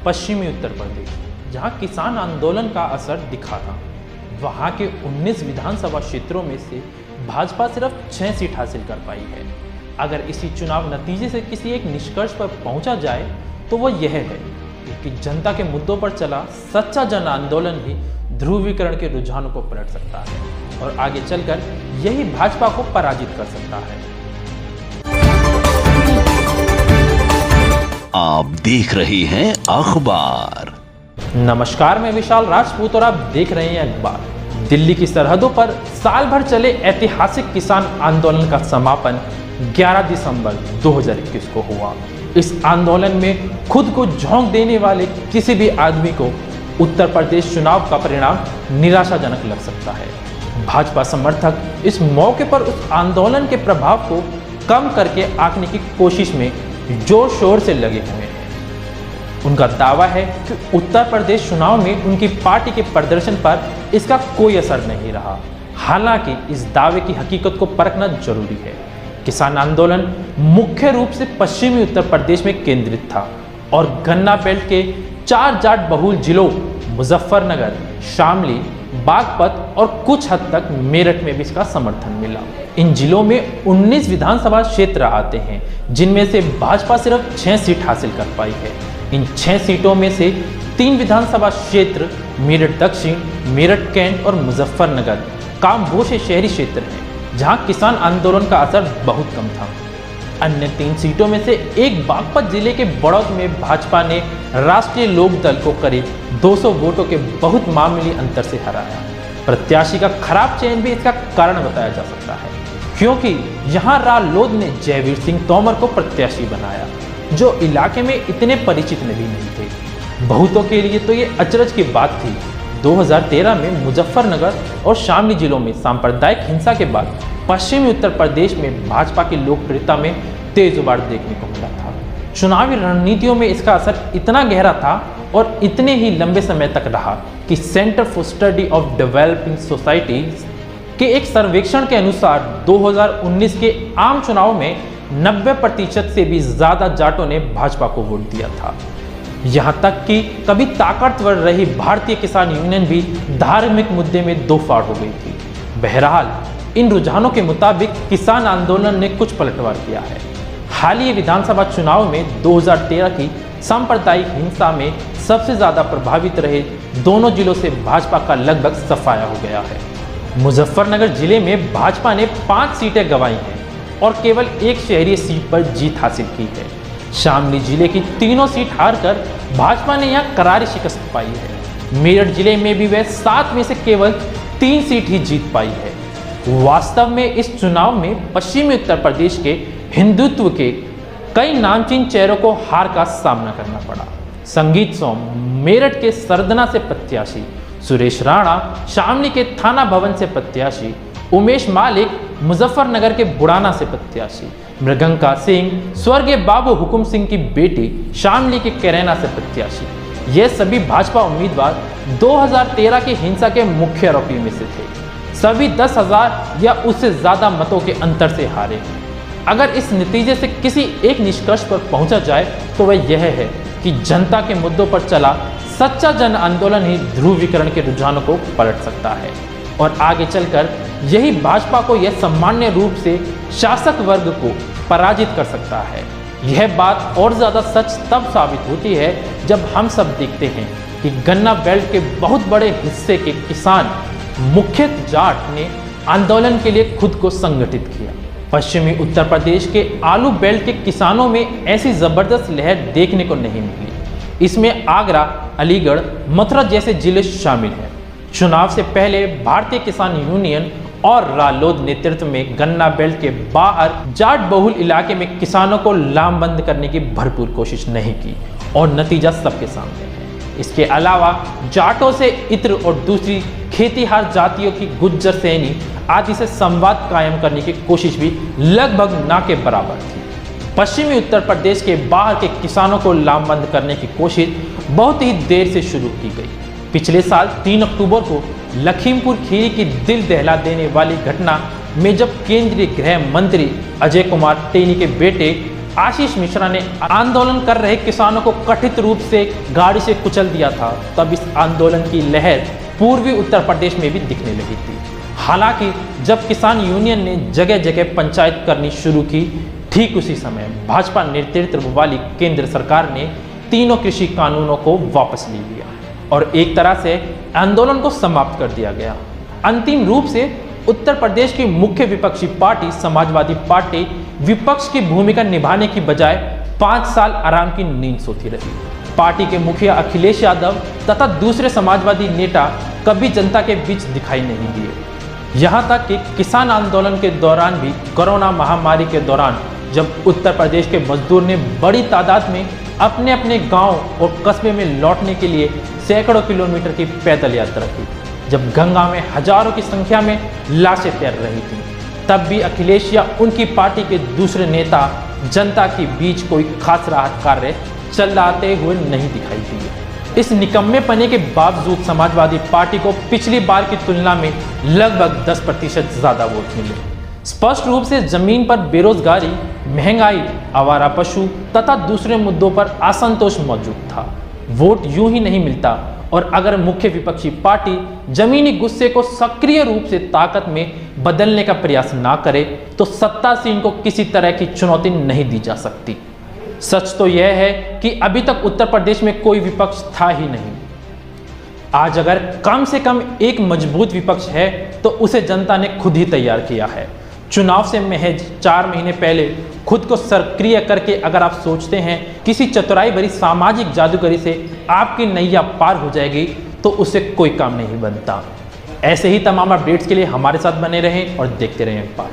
पश्चिमी उत्तर प्रदेश, जहां किसान आंदोलन का असर दिखा था। वहां के 19 विधानसभा क्षेत्रों में से भाजपा सिर्फ 6 सीट हासिल कर पाई है। अगर इसी चुनाव नतीजे से किसी एक निष्कर्ष पर पहुंचा जाए तो वह यह है कि जनता के मुद्दों पर चला सच्चा जन आंदोलन ही ध्रुवीकरण के रुझानों को पलट सकता है और आगे चलकर यही भाजपा को पराजित कर सकता है। आप देख रहे हैं अखबार। नमस्कार, मैं विशाल राजपूत और आप देख रहे हैं अखबार। दिल्ली की सरहदों पर साल भर चले ऐतिहासिक किसान आंदोलन का समापन 11 दिसंबर 2021 को हुआ। इस आंदोलन में खुद को झोंक देने वाले किसी भी आदमी को उत्तर प्रदेश चुनाव का परिणाम निराशाजनक लग सकता है। भाजपा समर्थक इस मौके पर उस आंदोलन के प्रभाव को कम करके आंकने की कोशिश में जोर शोर से लगे हुए हैं। उनका दावा है कि उत्तर प्रदेश चुनाव में उनकी पार्टी के प्रदर्शन पर इसका कोई असर नहीं रहा। हालांकि इस दावे की हकीकत को परखना जरूरी है। किसान आंदोलन मुख्य रूप से पश्चिमी उत्तर प्रदेश में केंद्रित था और गन्ना बेल्ट के 4 जाट बहुल जिलों मुजफ्फरनगर, शामली, बागपत और कुछ हद तक मेरठ में भी इसका समर्थन मिला। इन जिलों में 19 विधानसभा क्षेत्र आते हैं, जिनमें से भाजपा सिर्फ 6 सीट हासिल कर पाई है। इन 6 सीटों में से 3 विधानसभा क्षेत्र मेरठ दक्षिण, मेरठ कैंट और मुजफ्फरनगर कामोशे शहरी क्षेत्र हैं, जहां किसान आंदोलन का असर बहुत कम था। अन्य 3 सीटों में से एक बागपत जिले के बड़ौद में भाजपा ने राष्ट्रीय लोक दल को करीब 200 वोटों के बहुत मामूली अंतर से हराया। प्रत्याशी का खराब चयन भी इसका कारण बताया जा सकता है, क्योंकि यहां रालोद ने जयवीर सिंह तोमर को प्रत्याशी बनाया, जो इलाके में इतने परिचित भी नहीं थे। बहुतों के लिए तो ये अचरज की बात थी। 2013 में मुजफ्फरनगर और शामली जिलों में सांप्रदायिक हिंसा के बाद पश्चिमी उत्तर प्रदेश में भाजपा की लोकप्रियता में तेज उबार देखने को मिला था। चुनावी रणनीतियों में इसका असर इतना गहरा था और इतने ही लंबे समय तक रहा कि centre for study of developing societies के एक सर्वेक्षण के अनुसार 2019 के आम चुनाव में 90% से भी ज्यादा जाटों ने भाजपा को वोट दिया था। यहां तक कि कभी ताकतवर रही भारतीय किसान यूनियन भी धार्मिक मुद्दे में दो फाड़ हो गई थी। बहरहाल इन रुझानों के मुताबिक किसान आंदोलन ने कुछ पलटवार किया है। हालिया विधानसभा चुनाव में 2013 की सांप्रदायिक हिंसा में सबसे ज्यादा प्रभावित रहे दोनों जिलों से भाजपा का लगभग सफाया हो गया है। मुजफ्फरनगर जिले में भाजपा ने 5 सीटें गंवाई हैं और केवल एक शहरी सीट पर जीत हासिल की है। शामली जिले की तीनों सीट हारकर भाजपा ने यहां करारी शिकस्त पाई है। मेरठ जिले में भी वह 7 में से केवल 3 सीट ही जीत पाई है। वास्तव में इस चुनाव में पश्चिमी उत्तर प्रदेश के हिंदुत्व के कई नामचीन चेहरों को हार का सामना करना पड़ा। संगीत सोम मेरठ के सरदना से प्रत्याशी, सुरेश राणा शामली के थाना भवन से प्रत्याशी, उमेश मालिक मुजफ्फरनगर के बुड़ाना से प्रत्याशी, मृगंका सिंह स्वर्गीय बाबू हुकुम सिंह की बेटी शामली के कैरेना से प्रत्याशी। ये सभी भाजपा उम्मीदवार 2013 की हिंसा के मुख्य आरोपी में से थे। सभी 10,000 या उससे ज्यादा मतों के अंतर से हारे। अगर इस नतीजे से किसी एक निष्कर्ष पर पहुंचा जाए तो वह यह है कि जनता के मुद्दों पर चला सच्चा जन आंदोलन ही ध्रुवीकरण के रुझानों को पलट सकता है और आगे चलकर यही भाजपा को यह सामान्य रूप से शासक वर्ग को पराजित कर सकता है। यह बात और ज्यादा सच तब साबित होती है जब हम सब देखते हैं कि गन्ना बेल्ट के बहुत बड़े हिस्से के किसान मुख्य जाट ने आंदोलन के लिए खुद को संगठित किया। पश्चिमी उत्तर प्रदेश के आलू बेल्ट के किसानों में ऐसी जबरदस्त लहर देखने को नहीं मिली। इसमें आगरा, अलीगढ़, मथुरा जैसे जिले शामिल हैं। चुनाव से पहले भारतीय किसान यूनियन और रालोद नेतृत्व में गन्ना बेल्ट के बाहर जाट बहुल इलाके में किसानों को लामबंद करने की भरपूर कोशिश नहीं की और नतीजा सबके सामने है। इसके अलावा जाटों से इत्र और दूसरी खेतीहार जातियों की गुज्जर सैनी आदि से संवाद कायम करने की कोशिश भी लगभग ना के बराबर थी। पश्चिमी उत्तर प्रदेश के बाहर के किसानों को लामबंद करने की कोशिश बहुत ही देर से शुरू की गई। पिछले साल 3 अक्टूबर को लखीमपुर खीरी की दिल दहला देने वाली घटना में जब केंद्रीय गृह मंत्री अजय कुमार टेनी के बेटे आशीष मिश्रा ने आंदोलन कर रहे किसानों को कथित रूप से गाड़ी से कुचल दिया था, तब इस आंदोलन की लहर पूर्वी उत्तर प्रदेश में भी दिखने लगी थी। हालांकि जब किसान यूनियन ने जगह जगह पंचायत करनी शुरू की, ठीक उसी समय भाजपा नेतृत्व वाली केंद्र सरकार ने तीनों कृषि कानूनों को वापस ले लिया और एक तरह से आंदोलन को समाप्त कर दिया गया। अंतिम रूप से उत्तर प्रदेश की मुख्य विपक्षी पार्टी समाजवादी पार्टी विपक्ष की भूमिका निभाने की बजाय 5 साल आराम की नींद सोती रही। पार्टी के मुखिया अखिलेश यादव तथा दूसरे समाजवादी नेता कभी जनता के बीच दिखाई नहीं दिए। यहां तक कि किसान आंदोलन के दौरान भी कोरोना महामारी के दौरान जब उत्तर प्रदेश के मजदूर ने बड़ी तादाद में अपने अपने गांव और कस्बे में लौटने के लिए सैकड़ों किलोमीटर की पैदल यात्रा की, जब गंगा में हजारों की संख्या में लाशें तैर रही थी, तब भी अखिलेश या उनकी पार्टी के दूसरे नेता जनता के बीच कोई खास राहत कार्य चलाते हुए नहीं दिखाई दिए। इस निकम्मेपने के बावजूद समाजवादी पार्टी को पिछली बार की तुलना में लगभग 10% ज्यादा वोट मिले। स्पष्ट रूप से जमीन पर बेरोजगारी, महंगाई, आवारा पशु तथा दूसरे मुद्दों पर असंतोष मौजूद था। वोट यूं ही नहीं मिलता और अगर मुख्य विपक्षी पार्टी जमीनी गुस्से को सक्रिय रूप से ताकत में बदलने का प्रयास ना करे तो सत्तासीन को किसी तरह की चुनौती नहीं दी जा सकती। सच तो यह है कि अभी तक उत्तर प्रदेश में कोई विपक्ष था ही नहीं। आज अगर कम से कम एक मजबूत विपक्ष है तो उसे जनता ने खुद ही तैयार किया है। चुनाव से महज 4 महीने पहले खुद को सक्रिय करके अगर आप सोचते हैं किसी चतुराई भरी सामाजिक जादूगरी से आपकी नैया पार हो जाएगी तो उससे कोई काम नहीं बनता। ऐसे ही तमाम अपडेट्स के लिए हमारे साथ बने रहें और देखते रहें पार।